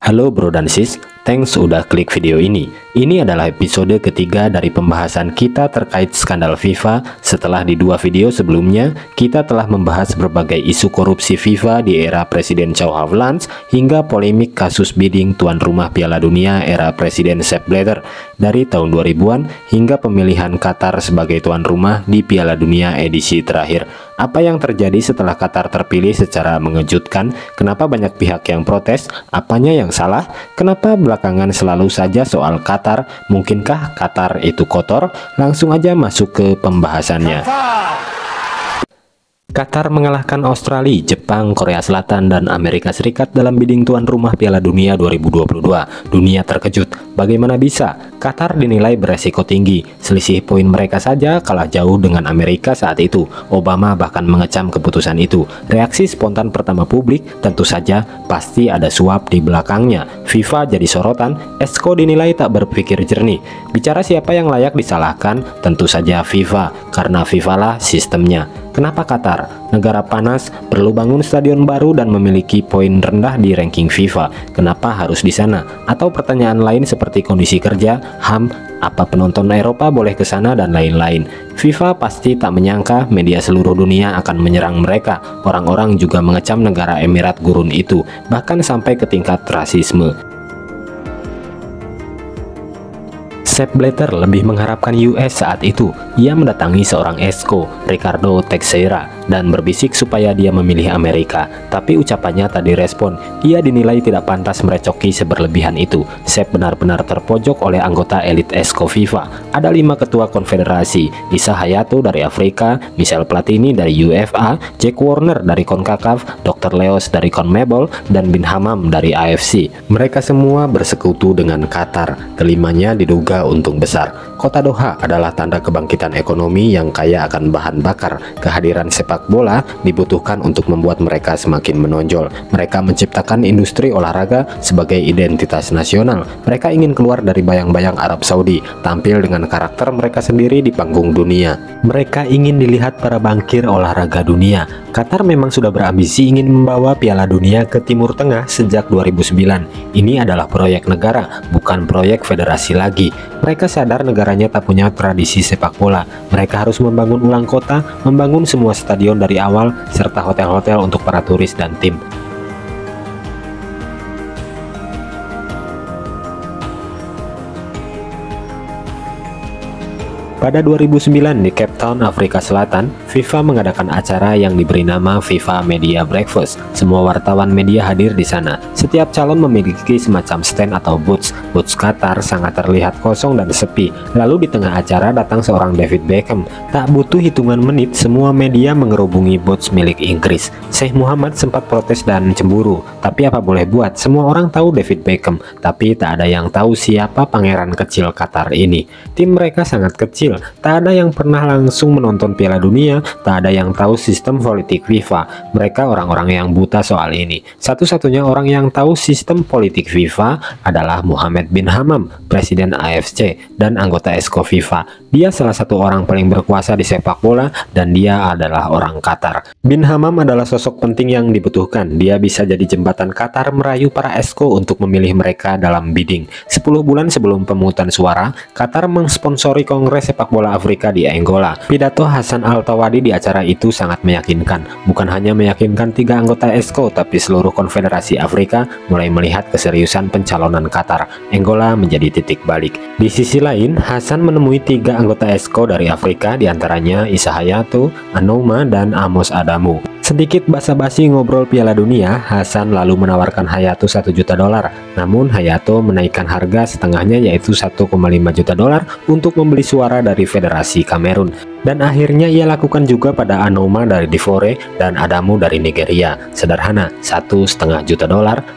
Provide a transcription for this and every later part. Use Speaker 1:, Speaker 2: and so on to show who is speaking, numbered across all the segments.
Speaker 1: Halo bro dan sis, thanks udah klik video ini. Ini adalah episode ketiga dari pembahasan kita terkait skandal FIFA. Setelah di dua video sebelumnya, kita telah membahas berbagai isu korupsi FIFA di era Presiden João Havelange hingga polemik kasus bidding tuan rumah Piala Dunia era Presiden Sepp Blatter dari tahun 2000-an hingga pemilihan Qatar sebagai tuan rumah di Piala Dunia edisi terakhir. Apa yang terjadi setelah Qatar terpilih secara mengejutkan? Kenapa banyak pihak yang protes? Apanya yang salah? Kenapa belakangan selalu saja soal Qatar? Mungkinkah Qatar itu kotor? Langsung aja masuk ke pembahasannya. Qatar mengalahkan Australia, Jepang, Korea Selatan, dan Amerika Serikat dalam bidding tuan rumah Piala Dunia 2022. Dunia terkejut. Bagaimana bisa? Qatar dinilai beresiko tinggi. Selisih poin mereka saja kalah jauh dengan Amerika saat itu. Obama bahkan mengecam keputusan itu. Reaksi spontan pertama publik, tentu saja pasti ada suap di belakangnya. FIFA jadi sorotan, Esko dinilai tak berpikir jernih. Bicara siapa yang layak disalahkan, tentu saja FIFA, karena FIFA lah sistemnya. Kenapa Qatar? Negara panas, perlu bangun stadion baru dan memiliki poin rendah di ranking FIFA. Kenapa harus di sana? Atau pertanyaan lain seperti kondisi kerja, HAM, apa penonton Eropa boleh ke sana dan lain-lain. FIFA pasti tak menyangka media seluruh dunia akan menyerang mereka. Orang-orang juga mengecam negara Emirat Gurun itu, bahkan sampai ke tingkat rasisme. Sepp Blatter lebih mengharapkan US saat itu. Ia mendatangi seorang Esko, Ricardo Teixeira, dan berbisik supaya dia memilih Amerika. Tapi ucapannya tak direspon. Ia dinilai tidak pantas merecoki seberlebihan itu. Sepp benar-benar terpojok oleh anggota elit Esko FIFA. Ada 5 ketua konfederasi, Issa Hayato dari Afrika, Michel Platini dari UEFA, Jack Warner dari CONCACAF, Dr. Leos dari CONMEBOL, dan Bin Hammam dari AFC. Mereka semua bersekutu dengan Qatar. Kelimanya diduga untung besar. Kota Doha adalah tanda kebangkitan ekonomi yang kaya akan bahan bakar. Kehadiran sepak bola dibutuhkan untuk membuat mereka semakin menonjol. Mereka menciptakan industri olahraga sebagai identitas nasional. Mereka ingin keluar dari bayang-bayang Arab Saudi, tampil dengan karakter mereka sendiri di panggung dunia. Mereka ingin dilihat para bangkir olahraga dunia. Qatar memang sudah berambisi ingin membawa Piala Dunia ke Timur Tengah sejak 2009. Ini adalah proyek negara, bukan proyek federasi lagi. Mereka sadar negaranya tak punya tradisi sepak bola. Mereka harus membangun ulang kota, membangun semua stadion dari awal, serta hotel-hotel untuk para turis dan tim. Pada 2009 di Cape Town, Afrika Selatan, FIFA mengadakan acara yang diberi nama FIFA Media Breakfast. Semua wartawan media hadir di sana. Setiap calon memiliki semacam stand atau booths. Booths Qatar sangat terlihat kosong dan sepi. Lalu di tengah acara datang seorang David Beckham. Tak butuh hitungan menit, semua media mengerubungi booths milik Inggris. Sheikh Muhammad sempat protes dan cemburu. Tapi apa boleh buat, semua orang tahu David Beckham. Tapi tak ada yang tahu siapa pangeran kecil Qatar ini. Tim mereka sangat kecil. Tak ada yang pernah langsung menonton Piala Dunia, tak ada yang tahu sistem politik FIFA. Mereka orang-orang yang buta soal ini. Satu-satunya orang yang tahu sistem politik FIFA adalah Mohammed bin Hammam, Presiden AFC dan anggota Esko FIFA. Dia salah satu orang paling berkuasa di sepak bola dan dia adalah orang Qatar. Bin Hammam adalah sosok penting yang dibutuhkan. Dia bisa jadi jembatan Qatar merayu para Esko untuk memilih mereka dalam bidding. 10 bulan sebelum pemungutan suara, Qatar mensponsori Kongres Sepak Bola Afrika di Angola. Pidato Hassan Al-Thawadi di acara itu sangat meyakinkan. Bukan hanya meyakinkan 3 anggota Esko, tapi seluruh konfederasi Afrika mulai melihat keseriusan pencalonan Qatar. Angola menjadi titik balik. Di sisi lain, Hassan menemui 3 anggota Esko dari Afrika, diantaranya Issa Hayato, Anouma, dan Amos Adamu. Sedikit basa-basi ngobrol Piala Dunia, Hassan lalu menawarkan Hayato $1 juta. Namun Hayato menaikkan harga setengahnya, yaitu $1,5 juta untuk membeli suara dari Federasi Kamerun. Dan akhirnya ia lakukan juga pada Anouma dari D'Ivore dan Adamu dari Nigeria. Sederhana, $1,5 juta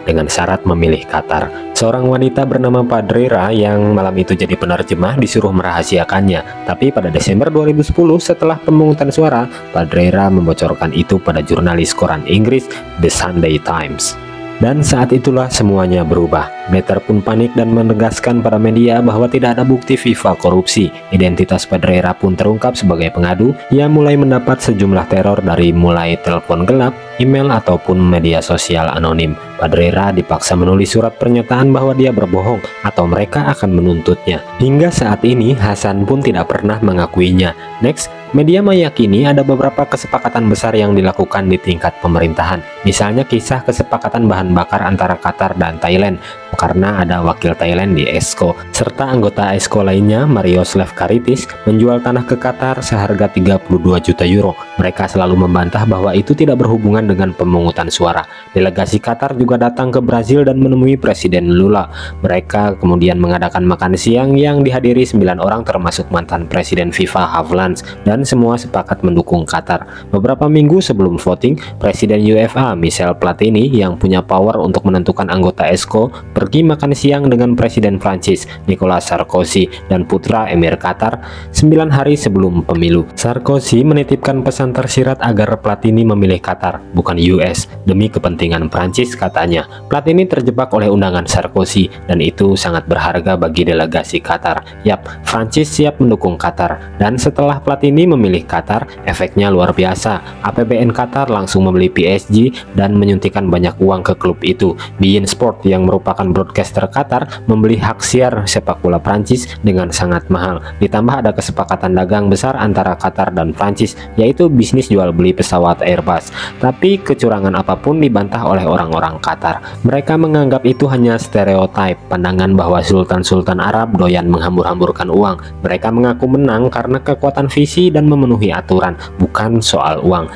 Speaker 1: dengan syarat memilih Qatar. Seorang wanita bernama Padreira yang malam itu jadi penerjemah disuruh merahasiakannya. Tapi pada Desember 2010 setelah pemungutan suara, Padreira membocorkan itu pada jurnalis koran Inggris The Sunday Times. Dan saat itulah semuanya berubah. Blatter pun panik dan menegaskan pada media bahwa tidak ada bukti FIFA korupsi. Identitas Padreira pun terungkap sebagai pengadu. Ia mulai mendapat sejumlah teror dari mulai telepon gelap, email ataupun media sosial anonim. Padrera dipaksa menulis surat pernyataan bahwa dia berbohong atau mereka akan menuntutnya. Hingga saat ini Hasan pun tidak pernah mengakuinya. Next, media meyakini ada beberapa kesepakatan besar yang dilakukan di tingkat pemerintahan. Misalnya kisah kesepakatan bahan bakar antara Qatar dan Thailand karena ada wakil Thailand di ESCO, serta anggota ESCO lainnya Marios Lefkaritis menjual tanah ke Qatar seharga 32 juta euro. Mereka selalu membantah bahwa itu tidak berhubungan dengan pemungutan suara. Delegasi Qatar juga datang ke Brazil dan menemui Presiden Lula. Mereka kemudian mengadakan makan siang yang dihadiri 9 orang termasuk mantan Presiden FIFA Havelange, dan semua sepakat mendukung Qatar. Beberapa minggu sebelum voting, Presiden UEFA Michel Platini yang punya power untuk menentukan anggota ESCO pergi makan siang dengan Presiden Prancis Nicolas Sarkozy dan putra Emir Qatar 9 hari sebelum pemilu. Sarkozy menitipkan pesan tersirat agar Platini memilih Qatar, bukan US, demi kepentingan Prancis, katanya. Platini terjebak oleh undangan Sarkozy dan itu sangat berharga bagi delegasi Qatar. Yap, Prancis siap mendukung Qatar, dan setelah Platini memilih Qatar, efeknya luar biasa. APBN Qatar langsung membeli PSG dan menyuntikkan banyak uang ke klub itu. beIN Sport yang merupakan broadcaster Qatar membeli hak siar sepak bola Prancis dengan sangat mahal. Ditambah ada kesepakatan dagang besar antara Qatar dan Prancis, yaitu bisnis jual beli pesawat Airbus. Tapi kecurangan apapun dibantah oleh orang-orang Qatar. Mereka menganggap itu hanya stereotip, pandangan bahwa sultan-sultan Arab doyan menghambur-hamburkan uang. Mereka mengaku menang karena kekuatan visi dan memenuhi aturan, bukan soal uang.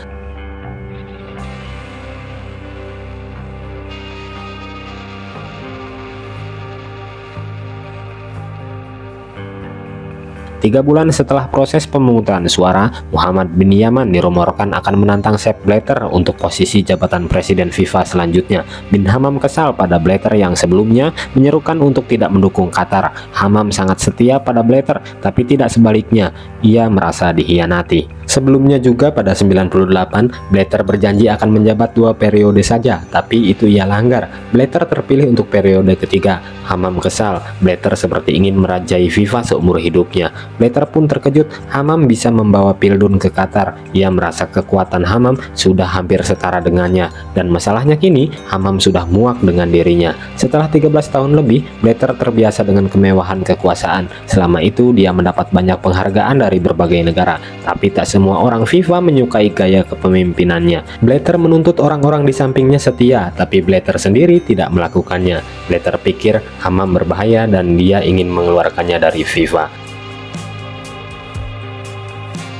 Speaker 1: Tiga bulan setelah proses pemungutan suara, Muhammad bin Yaman dirumorkan akan menantang Sepp Blatter untuk posisi jabatan Presiden FIFA selanjutnya. Bin Hammam kesal pada Blatter yang sebelumnya menyerukan untuk tidak mendukung Qatar. Hammam sangat setia pada Blatter, tapi tidak sebaliknya. Ia merasa dikhianati. Sebelumnya juga pada 98, Blatter berjanji akan menjabat 2 periode saja, tapi itu ia langgar. Blatter terpilih untuk periode ketiga. Hammam kesal, Blatter seperti ingin merajai FIFA seumur hidupnya. Blatter pun terkejut, Hammam bisa membawa Pildun ke Qatar. Ia merasa kekuatan Hammam sudah hampir setara dengannya, dan masalahnya kini Hammam sudah muak dengan dirinya. Setelah 13 tahun lebih, Blatter terbiasa dengan kemewahan kekuasaan. Selama itu dia mendapat banyak penghargaan dari berbagai negara, tapi tak semua orang FIFA menyukai gaya kepemimpinannya. Blatter menuntut orang-orang di sampingnya setia, tapi Blatter sendiri tidak melakukannya. Blatter pikir Hammam berbahaya dan dia ingin mengeluarkannya dari FIFA.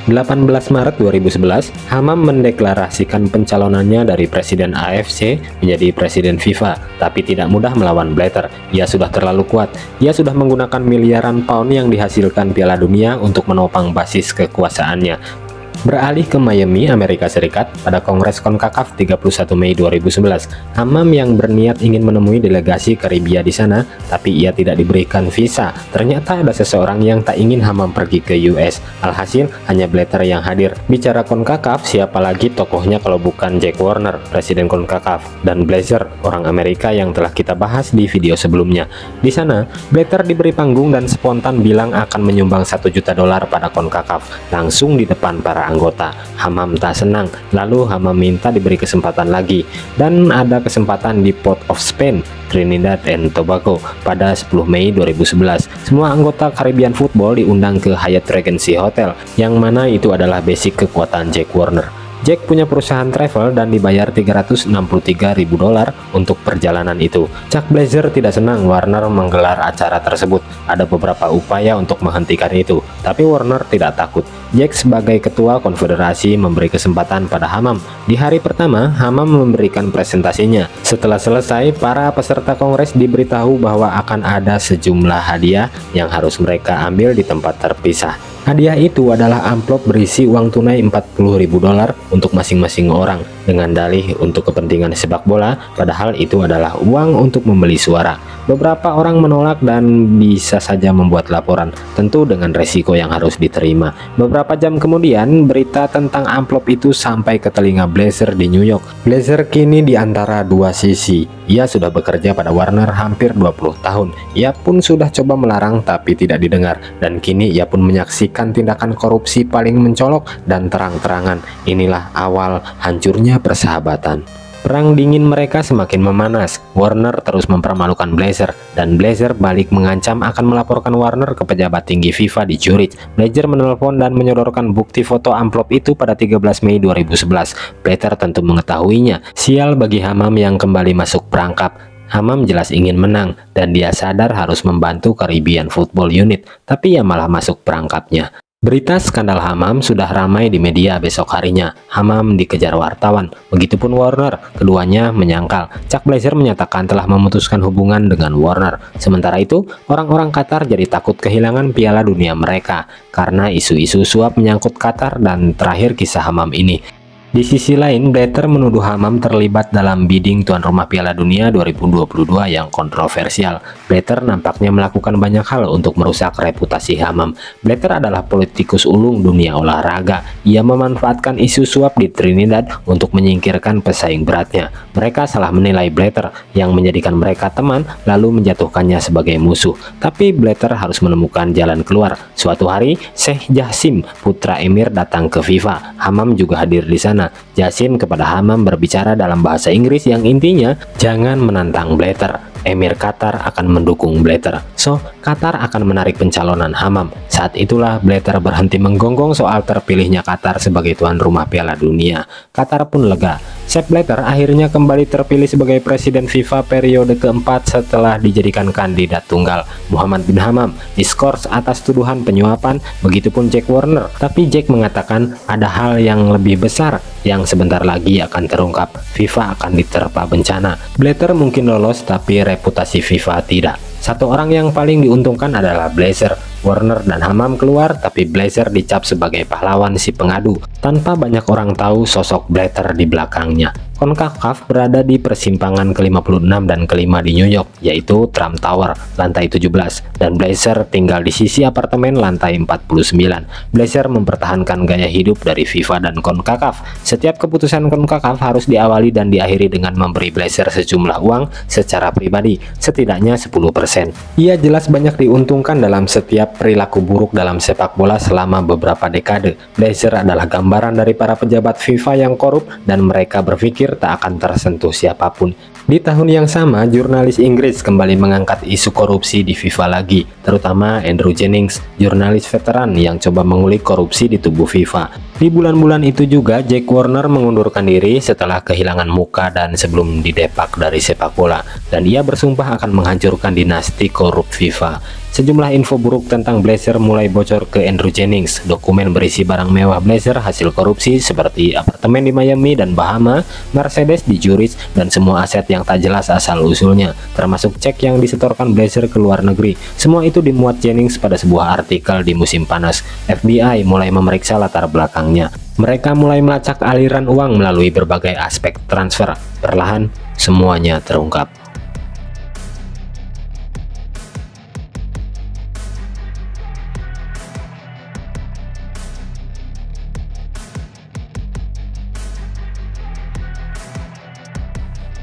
Speaker 1: 18 Maret 2011, Hammam mendeklarasikan pencalonannya dari Presiden AFC menjadi Presiden FIFA, tapi tidak mudah melawan Blatter. Ia sudah terlalu kuat. Ia sudah menggunakan miliaran pound yang dihasilkan Piala Dunia untuk menopang basis kekuasaannya. Beralih ke Miami, Amerika Serikat, pada Kongres CONCACAF 31 Mei 2011, Hammam yang berniat ingin menemui delegasi Karibia di sana, tapi ia tidak diberikan visa. Ternyata ada seseorang yang tak ingin Hammam pergi ke US. Alhasil, hanya Blatter yang hadir. Bicara CONCACAF, siapa lagi tokohnya kalau bukan Jack Warner, Presiden CONCACAF, dan Blazer, orang Amerika yang telah kita bahas di video sebelumnya. Di sana, Blatter diberi panggung dan spontan bilang akan menyumbang $1 juta pada CONCACAF, langsung di depan para anggota. Hammam tak senang, lalu Hammam minta diberi kesempatan lagi, dan ada kesempatan di Port of Spain, Trinidad and Tobago pada 10 Mei 2011. Semua anggota Caribbean Football diundang ke Hyatt Regency Hotel, yang mana itu adalah basic kekuatan Jack Warner. Jack punya perusahaan travel dan dibayar $363.000 untuk perjalanan itu. Chuck Blazer tidak senang Warner menggelar acara tersebut. Ada beberapa upaya untuk menghentikan itu, tapi Warner tidak takut. Jack sebagai ketua konfederasi memberi kesempatan pada Hammam. Di hari pertama, Hammam memberikan presentasinya. Setelah selesai, para peserta kongres diberitahu bahwa akan ada sejumlah hadiah yang harus mereka ambil di tempat terpisah. Hadiah itu adalah amplop berisi uang tunai $40.000 untuk masing-masing orang, dengan dalih untuk kepentingan sepak bola, padahal itu adalah uang untuk membeli suara. Beberapa orang menolak dan bisa saja membuat laporan, tentu dengan resiko yang harus diterima. Beberapa jam kemudian, berita tentang amplop itu sampai ke telinga Blazer di New York. Blazer kini di antara dua sisi. Ia sudah bekerja pada Warner hampir 20 tahun. Ia pun sudah coba melarang tapi tidak didengar. Dan kini ia pun menyaksikan tindakan korupsi paling mencolok dan terang-terangan. Inilah awal hancurnya persahabatan. Perang dingin mereka semakin memanas. Warner terus mempermalukan Blazer, dan Blazer balik mengancam akan melaporkan Warner ke pejabat tinggi FIFA di Zurich. Blazer menelpon dan menyodorkan bukti foto amplop itu pada 13 Mei 2011. Blatter tentu mengetahuinya. Sial bagi Hammam yang kembali masuk perangkap. Hammam jelas ingin menang, dan dia sadar harus membantu Caribbean Football Unit, tapi ia malah masuk perangkapnya. Berita skandal Hammam sudah ramai di media besok harinya. Hammam dikejar wartawan, begitupun Warner. Keduanya menyangkal. Chuck Blazer menyatakan telah memutuskan hubungan dengan Warner. Sementara itu, orang-orang Qatar jadi takut kehilangan Piala Dunia mereka karena isu-isu suap menyangkut Qatar dan terakhir kisah Hammam ini. Di sisi lain, Blatter menuduh Hammam terlibat dalam bidding tuan rumah Piala Dunia 2022 yang kontroversial. Blatter nampaknya melakukan banyak hal untuk merusak reputasi Hammam. Blatter adalah politikus ulung dunia olahraga. Ia memanfaatkan isu suap di Trinidad untuk menyingkirkan pesaing beratnya. Mereka salah menilai Blatter yang menjadikan mereka teman lalu menjatuhkannya sebagai musuh. Tapi Blatter harus menemukan jalan keluar. Suatu hari, Sheikh Jassim, putra Emir, datang ke FIFA. Hammam juga hadir di sana. Jassim kepada Hammam berbicara dalam bahasa Inggris yang intinya, jangan menantang Blatter. Emir Qatar akan mendukung Blatter. So, Qatar akan menarik pencalonan Hammam. Saat itulah Blatter berhenti menggonggong soal terpilihnya Qatar sebagai tuan rumah Piala Dunia. Qatar pun lega. Sepp Blatter akhirnya kembali terpilih sebagai presiden FIFA periode keempat setelah dijadikan kandidat tunggal. Muhammad bin Hammam diskors atas tuduhan penyuapan, begitupun Jack Warner. Tapi Jack mengatakan ada hal yang lebih besar yang sebentar lagi akan terungkap. FIFA akan diterpa bencana. Blatter mungkin lolos tapi reputasi FIFA tidak. Satu orang yang paling diuntungkan adalah Blazer. Warner dan Hammam keluar, tapi Blazer dicap sebagai pahlawan si pengadu. Tanpa banyak orang tahu sosok Blatter di belakangnya. CONCACAF berada di persimpangan ke-56 dan ke-5 di New York, yaitu Trump Tower, lantai 17, dan Blazer tinggal di sisi apartemen lantai 49. Blazer mempertahankan gaya hidup dari FIFA dan CONCACAF. Setiap keputusan CONCACAF harus diawali dan diakhiri dengan memberi Blazer sejumlah uang secara pribadi, setidaknya 10%. Ia jelas banyak diuntungkan dalam setiap perilaku buruk dalam sepak bola selama beberapa dekade. Blazer adalah gambaran dari para pejabat FIFA yang korup dan mereka berpikir tak akan tersentuh siapapun. Di tahun yang sama, jurnalis Inggris kembali mengangkat isu korupsi di FIFA lagi, terutama Andrew Jennings, jurnalis veteran yang coba mengulik korupsi di tubuh FIFA. Di bulan-bulan itu juga, Jack Warner mengundurkan diri setelah kehilangan muka dan sebelum didepak dari sepak bola, dan ia bersumpah akan menghancurkan dinasti korup FIFA. Sejumlah info buruk tentang Blazer mulai bocor ke Andrew Jennings. Dokumen berisi barang mewah Blazer hasil korupsi seperti apartemen di Miami dan Bahama, Mercedes di Zurich, dan semua aset yang tak jelas asal-usulnya, termasuk cek yang disetorkan Blazer ke luar negeri. Semua itu dimuat Jennings pada sebuah artikel di musim panas. FBI mulai memeriksa latar belakangnya. Mereka mulai melacak aliran uang melalui berbagai aspek transfer. Perlahan, semuanya terungkap.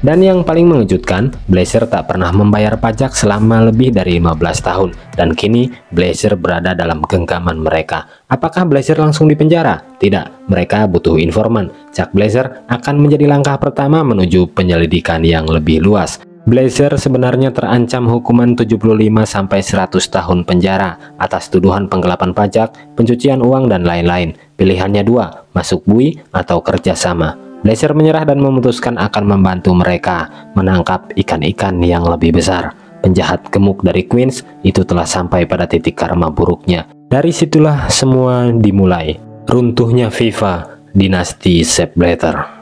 Speaker 1: Dan yang paling mengejutkan, Blazer tak pernah membayar pajak selama lebih dari 15 tahun. Dan kini, Blazer berada dalam genggaman mereka. Apakah Blazer langsung dipenjara? Tidak, mereka butuh informan. Chuck Blazer akan menjadi langkah pertama menuju penyelidikan yang lebih luas. Blazer sebenarnya terancam hukuman 75-100 tahun penjara atas tuduhan penggelapan pajak, pencucian uang, dan lain-lain. Pilihannya dua, masuk bui atau kerjasama. Blazer menyerah dan memutuskan akan membantu mereka menangkap ikan-ikan yang lebih besar. Penjahat gemuk dari Queens itu telah sampai pada titik karma buruknya. Dari situlah semua dimulai. Runtuhnya FIFA, dinasti Sepp Blatter.